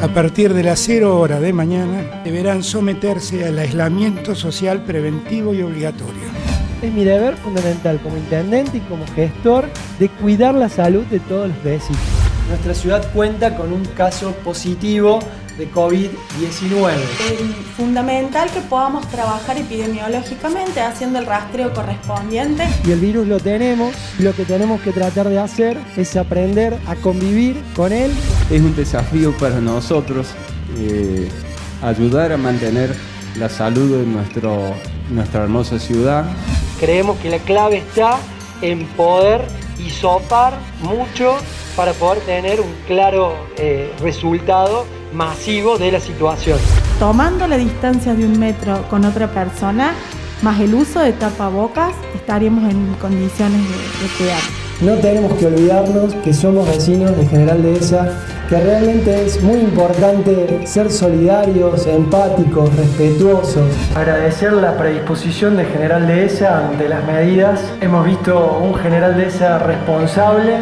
A partir de las 0 horas de mañana deberán someterse al aislamiento social preventivo y obligatorio. Es mi deber fundamental como intendente y como gestor de cuidar la salud de todos los vecinos. Nuestra ciudad cuenta con un caso positivo de COVID-19. Es fundamental que podamos trabajar epidemiológicamente haciendo el rastreo correspondiente. Y el virus lo tenemos, y lo que tenemos que tratar de hacer es aprender a convivir con él. Es un desafío para nosotros ayudar a mantener la salud de nuestra hermosa ciudad. Creemos que la clave está en poder hisopar mucho para poder tener un claro resultado masivo de la situación. Tomando la distancia de 1 metro con otra persona, más el uso de tapabocas, estaríamos en condiciones de cuidar. No tenemos que olvidarnos que somos vecinos de General Dehesa, que realmente es muy importante ser solidarios, empáticos, respetuosos. Agradecer la predisposición de General Dehesa ante las medidas. Hemos visto un General Dehesa responsable.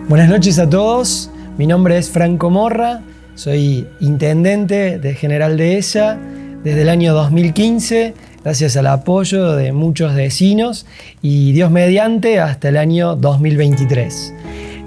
Buenas noches a todos, mi nombre es Franco Morra, soy intendente de General Dehesa desde el año 2015, gracias al apoyo de muchos vecinos y Dios mediante hasta el año 2023.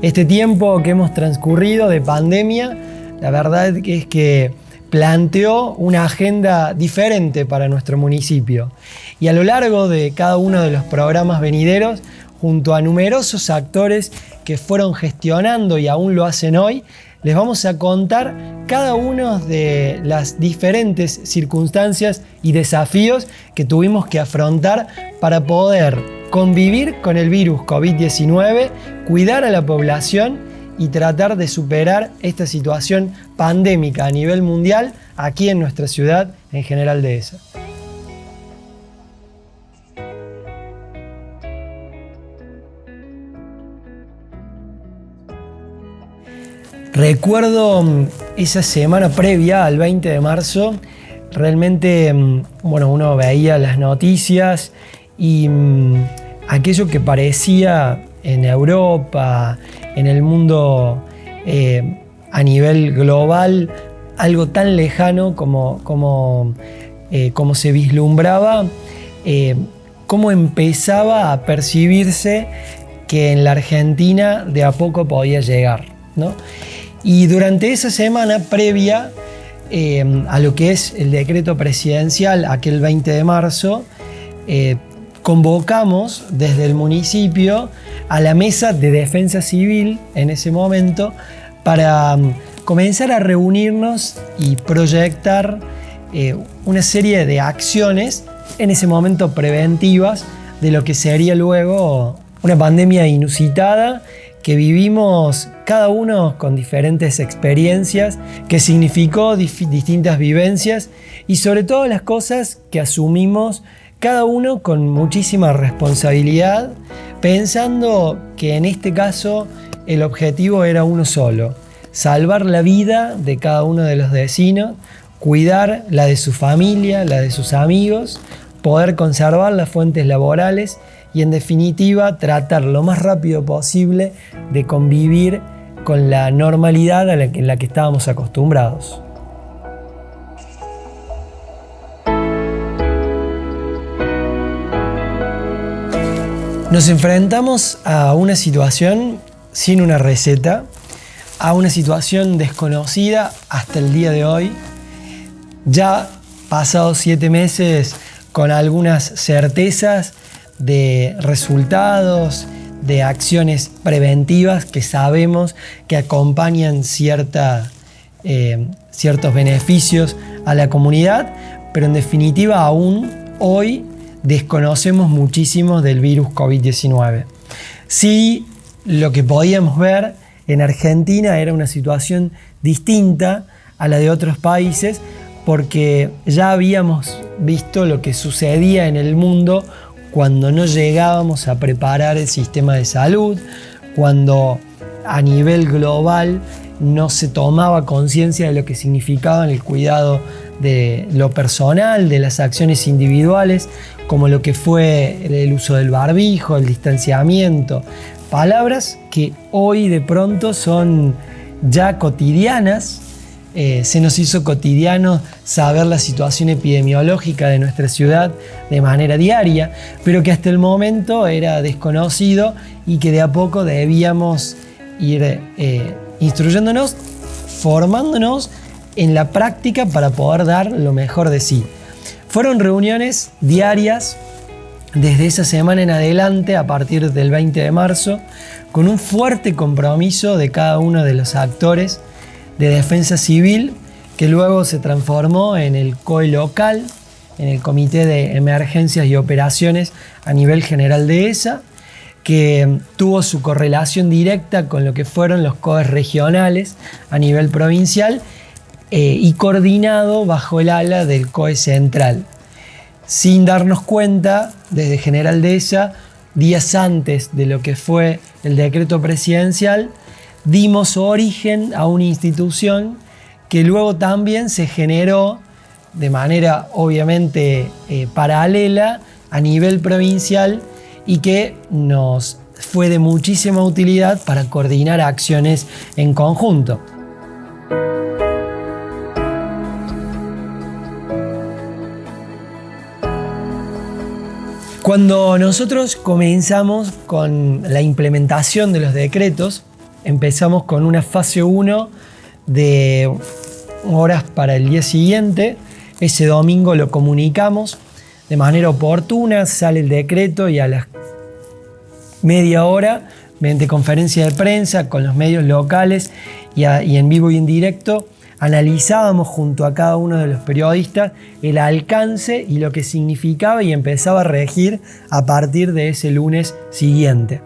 Este tiempo que hemos transcurrido de pandemia, la verdad es que planteó una agenda diferente para nuestro municipio y a lo largo de cada uno de los programas venideros, junto a numerosos actores que fueron gestionando y aún lo hacen hoy, les vamos a contar cada una de las diferentes circunstancias y desafíos que tuvimos que afrontar para poder convivir con el virus COVID-19, cuidar a la población y tratar de superar esta situación pandémica a nivel mundial aquí en nuestra ciudad, en General Dehesa. Recuerdo esa semana previa al 20 de marzo, realmente uno veía las noticias y aquello que parecía en Europa, en el mundo a nivel global, algo tan lejano como se vislumbraba, cómo empezaba a percibirse que en la Argentina de a poco podía llegar, ¿no? Y durante esa semana previa a lo que es el decreto presidencial, aquel 20 de marzo, convocamos desde el municipio a la mesa de defensa civil en ese momento para comenzar a reunirnos y proyectar una serie de acciones en ese momento preventivas de lo que sería luego una pandemia inusitada que vivimos cada uno con diferentes experiencias, que significó distintas vivencias y sobre todo las cosas que asumimos cada uno con muchísima responsabilidad, pensando que en este caso el objetivo era uno solo: salvar la vida de cada uno de los vecinos, cuidar la de su familia, la de sus amigos, poder conservar las fuentes laborales y en definitiva tratar lo más rápido posible de convivir con la normalidad en la que estábamos acostumbrados. Nos enfrentamos a una situación sin una receta, a una situación desconocida hasta el día de hoy, ya pasados 7 meses con algunas certezas de resultados, de acciones preventivas que sabemos que acompañan ciertos beneficios a la comunidad, pero en definitiva aún hoy desconocemos muchísimo del virus COVID-19. Sí, lo que podíamos ver en Argentina era una situación distinta a la de otros países, porque ya habíamos visto lo que sucedía en el mundo cuando no llegábamos a preparar el sistema de salud, cuando a nivel global no se tomaba conciencia de lo que significaba el cuidado de lo personal, de las acciones individuales, como lo que fue el uso del barbijo, el distanciamiento, palabras que hoy de pronto son ya cotidianas. Se nos hizo cotidiano saber la situación epidemiológica de nuestra ciudad de manera diaria, pero que hasta el momento era desconocido y que de a poco debíamos ir instruyéndonos, formándonos en la práctica para poder dar lo mejor de sí. Fueron reuniones diarias desde esa semana en adelante, a partir del 20 de marzo, con un fuerte compromiso de cada uno de los actores de defensa civil, que luego se transformó en el COE local, en el Comité de Emergencias y Operaciones a nivel general de ESA, que tuvo su correlación directa con lo que fueron los COEs regionales a nivel provincial y coordinado bajo el ala del COE central. Sin darnos cuenta, desde General Dehesa, días antes de lo que fue el decreto presidencial, dimos origen a una institución que luego también se generó de manera obviamente paralela a nivel provincial y que nos fue de muchísima utilidad para coordinar acciones en conjunto. Cuando nosotros comenzamos con la implementación de los decretos, empezamos con una fase 1 de horas para el día siguiente. Ese domingo lo comunicamos de manera oportuna, sale el decreto y a las media hora, mediante conferencia de prensa con los medios locales y en vivo y en directo, analizábamos junto a cada uno de los periodistas el alcance y lo que significaba y empezaba a regir a partir de ese lunes siguiente.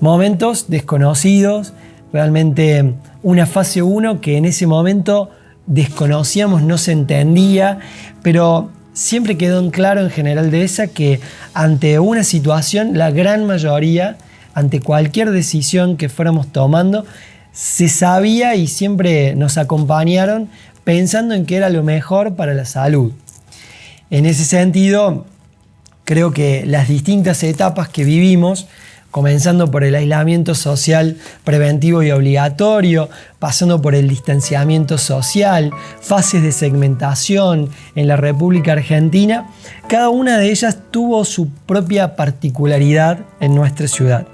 Momentos desconocidos, realmente una fase 1 que en ese momento desconocíamos, no se entendía, pero siempre quedó en claro en General Dehesa que ante una situación, la gran mayoría, ante cualquier decisión que fuéramos tomando, se sabía y siempre nos acompañaron pensando en que era lo mejor para la salud. En ese sentido, creo que las distintas etapas que vivimos, comenzando por el aislamiento social preventivo y obligatorio, pasando por el distanciamiento social, fases de segmentación en la República Argentina, cada una de ellas tuvo su propia particularidad en nuestra ciudad,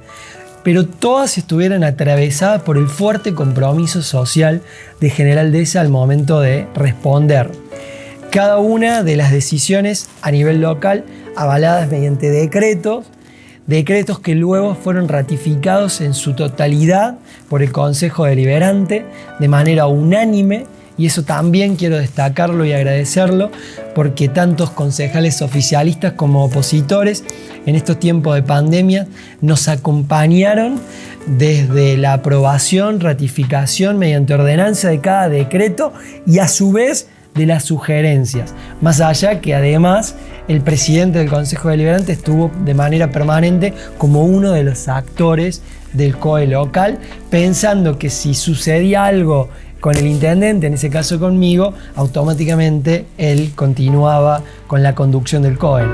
pero todas estuvieron atravesadas por el fuerte compromiso social de General Dehesa al momento de responder. Cada una de las decisiones a nivel local, avaladas mediante decretos que luego fueron ratificados en su totalidad por el Consejo Deliberante de manera unánime, y eso también quiero destacarlo y agradecerlo, porque tantos concejales oficialistas como opositores en estos tiempos de pandemia nos acompañaron desde la aprobación, ratificación mediante ordenanza de cada decreto y a su vez de las sugerencias. Más allá que además el presidente del Consejo Deliberante estuvo de manera permanente como uno de los actores del COE local, pensando que si sucedía algo con el intendente, en ese caso conmigo, automáticamente él continuaba con la conducción del COE.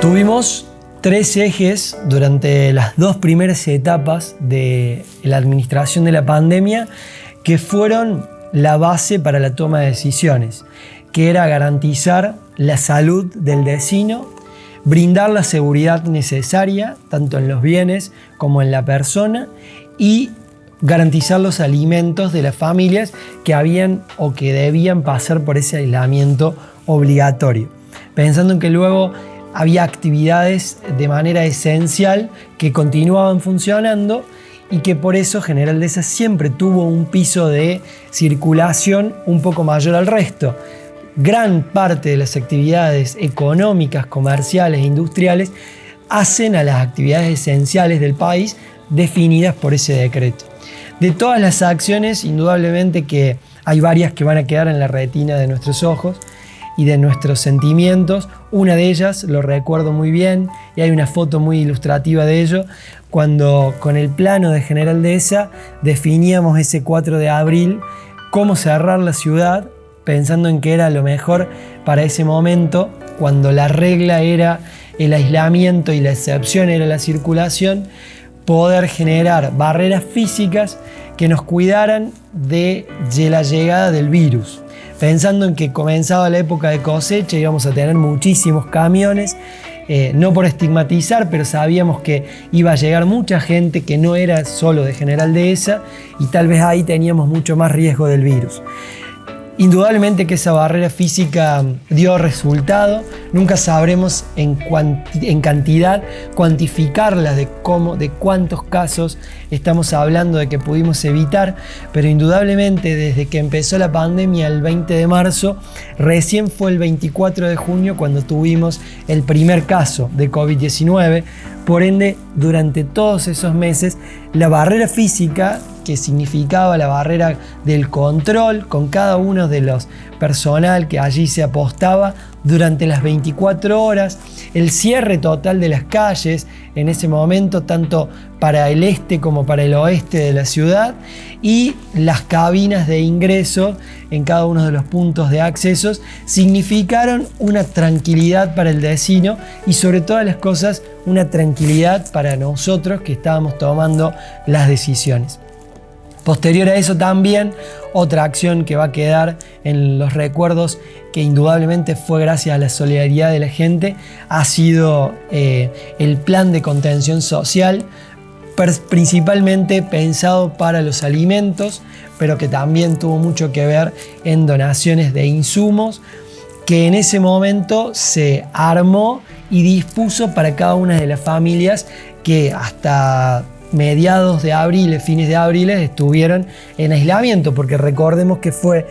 Tuvimos 3 ejes durante las 2 primeras etapas de la administración de la pandemia que fueron la base para la toma de decisiones, que era garantizar la salud del vecino, brindar la seguridad necesaria, tanto en los bienes como en la persona, y garantizar los alimentos de las familias que habían o que debían pasar por ese aislamiento obligatorio. Pensando en que luego había actividades de manera esencial que continuaban funcionando y que por eso General Dehesa siempre tuvo un piso de circulación un poco mayor al resto. Gran parte de las actividades económicas, comerciales e industriales hacen a las actividades esenciales del país definidas por ese decreto. De todas las acciones, indudablemente que hay varias que van a quedar en la retina de nuestros ojos y de nuestros sentimientos. Una de ellas, lo recuerdo muy bien, y hay una foto muy ilustrativa de ello, cuando con el plano de General Dehesa definíamos ese 4 de abril cómo cerrar la ciudad, pensando en que era lo mejor para ese momento, cuando la regla era el aislamiento y la excepción era la circulación, poder generar barreras físicas que nos cuidaran de la llegada del virus. Pensando en que comenzaba la época de cosecha, íbamos a tener muchísimos camiones, no por estigmatizar, pero sabíamos que iba a llegar mucha gente que no era solo de General Dehesa y tal vez ahí teníamos mucho más riesgo del virus. Indudablemente que esa barrera física dio resultado. Nunca sabremos en cantidad cuantificarla de cuántos casos estamos hablando de que pudimos evitar, pero indudablemente desde que empezó la pandemia el 20 de marzo, recién fue el 24 de junio cuando tuvimos el primer caso de COVID-19. Por ende, durante todos esos meses, la barrera física, que significaba la barrera del control con cada uno de los personal que allí se apostaba durante las 24 horas, el cierre total de las calles en ese momento, tanto para el este como para el oeste de la ciudad, y las cabinas de ingreso en cada uno de los puntos de accesos, significaron una tranquilidad para el vecino y sobre todas las cosas una tranquilidad para nosotros que estábamos tomando las decisiones. Posterior a eso también, otra acción que va a quedar en los recuerdos, que indudablemente fue gracias a la solidaridad de la gente, ha sido el plan de contención social, principalmente pensado para los alimentos, pero que también tuvo mucho que ver en donaciones de insumos, que en ese momento se armó y dispuso para cada una de las familias que hasta mediados de abril, fines de abril, estuvieron en aislamiento, porque recordemos que fue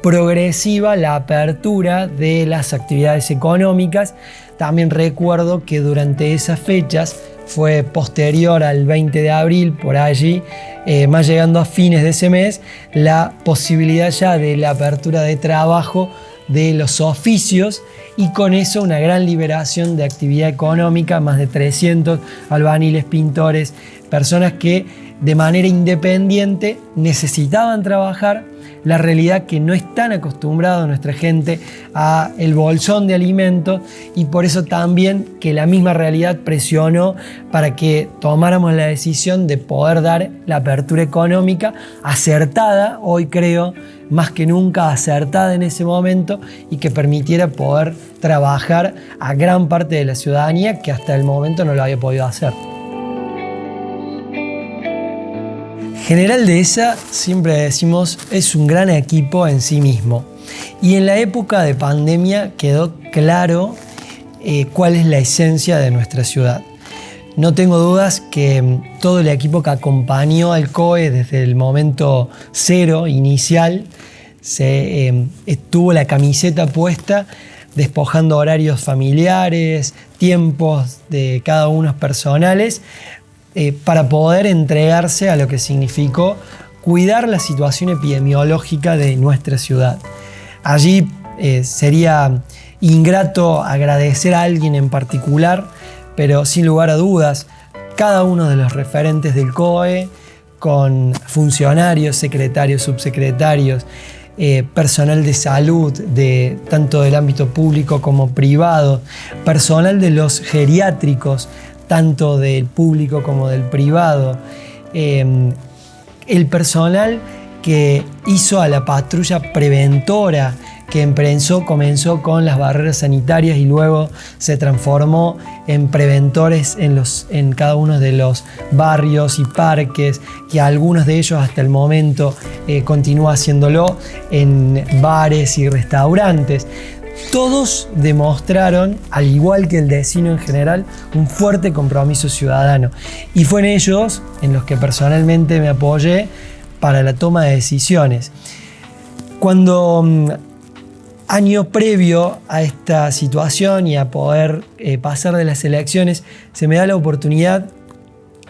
progresiva la apertura de las actividades económicas. También recuerdo que durante esas fechas, fue posterior al 20 de abril, por allí, más llegando a fines de ese mes, la posibilidad ya de la apertura de trabajo de los oficios, y con eso una gran liberación de actividad económica, más de 300 albañiles, pintores, personas que de manera independiente necesitaban trabajar. La realidad que no están acostumbrados nuestra gente a el bolsón de alimentos, y por eso también que la misma realidad presionó para que tomáramos la decisión de poder dar la apertura económica acertada, hoy creo más que nunca acertada en ese momento, y que permitiera poder trabajar a gran parte de la ciudadanía que hasta el momento no lo había podido hacer. General Dehesa, siempre decimos, es un gran equipo en sí mismo, y en la época de pandemia quedó claro cuál es la esencia de nuestra ciudad. No tengo dudas que todo el equipo que acompañó al COE desde el momento cero inicial tuvo la camiseta puesta, despojando horarios familiares, tiempos de cada uno personales, para poder entregarse a lo que significó cuidar la situación epidemiológica de nuestra ciudad. Allí sería ingrato agradecer a alguien en particular, pero sin lugar a dudas, cada uno de los referentes del COE, con funcionarios, secretarios, subsecretarios, personal de salud, tanto del ámbito público como privado, personal de los geriátricos, tanto del público como del privado, el personal que hizo a la patrulla preventora que comenzó con las barreras sanitarias y luego se transformó en preventores en cada uno de los barrios y parques, que algunos de ellos hasta el momento continúa haciéndolo en bares y restaurantes. Todos demostraron, al igual que el vecino en general, un fuerte compromiso ciudadano. Y fue en ellos en los que personalmente me apoyé para la toma de decisiones. Cuando año previo a esta situación y a poder pasar de las elecciones, se me da la oportunidad,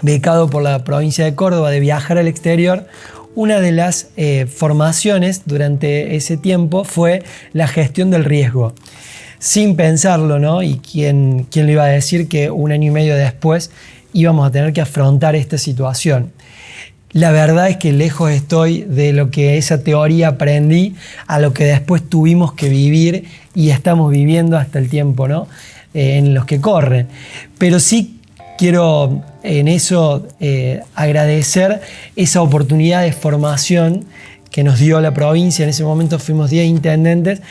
becado por la provincia de Córdoba, de viajar al exterior. Una de las formaciones durante ese tiempo fue la gestión del riesgo. Sin pensarlo, ¿no? Y quién le iba a decir que un año y medio después íbamos a tener que afrontar esta situación. La verdad es que lejos estoy de lo que esa teoría aprendí a lo que después tuvimos que vivir y estamos viviendo hasta el tiempo, ¿no? En los que corren. Pero sí quiero en eso agradecer esa oportunidad de formación que nos dio la provincia. En ese momento fuimos 10 intendentes,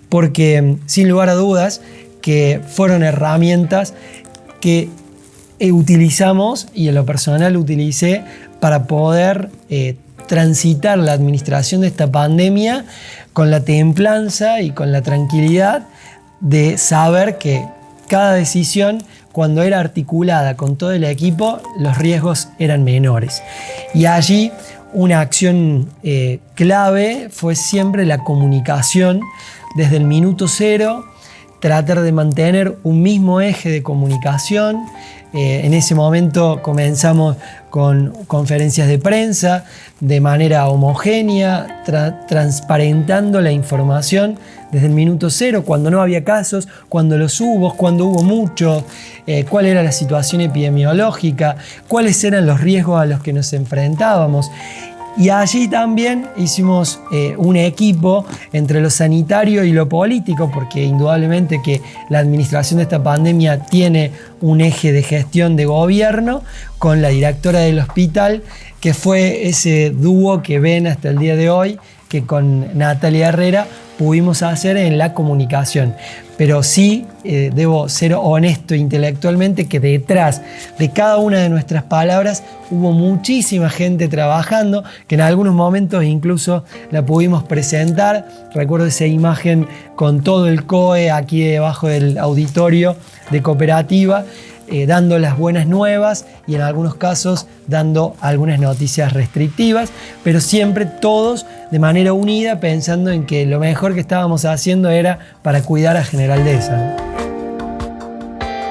porque sin lugar a dudas que fueron herramientas que utilizamos, y en lo personal utilicé, para poder transitar la administración de esta pandemia con la templanza y con la tranquilidad de saber que cada decisión, cuando era articulada con todo el equipo, los riesgos eran menores. Y allí una acción clave fue siempre la comunicación desde el minuto cero, tratar de mantener un mismo eje de comunicación. En ese momento comenzamos con conferencias de prensa de manera homogénea, transparentando la información desde el minuto cero, cuando no había casos, cuando los hubo, cuando hubo mucho, cuál era la situación epidemiológica, cuáles eran los riesgos a los que nos enfrentábamos. Y allí también hicimos un equipo entre lo sanitario y lo político, porque indudablemente que la administración de esta pandemia tiene un eje de gestión de gobierno, con la directora del hospital, que fue ese dúo que ven hasta el día de hoy, que con Natalia Herrera pudimos hacer en la comunicación. Pero sí, debo ser honesto intelectualmente, que detrás de cada una de nuestras palabras hubo muchísima gente trabajando, que en algunos momentos incluso la pudimos presentar. Recuerdo esa imagen con todo el COE aquí debajo del auditorio de Cooperativa, dando las buenas nuevas y en algunos casos dando algunas noticias restrictivas, pero siempre todos de manera unida, pensando en que lo mejor que estábamos haciendo era para cuidar a General Deza.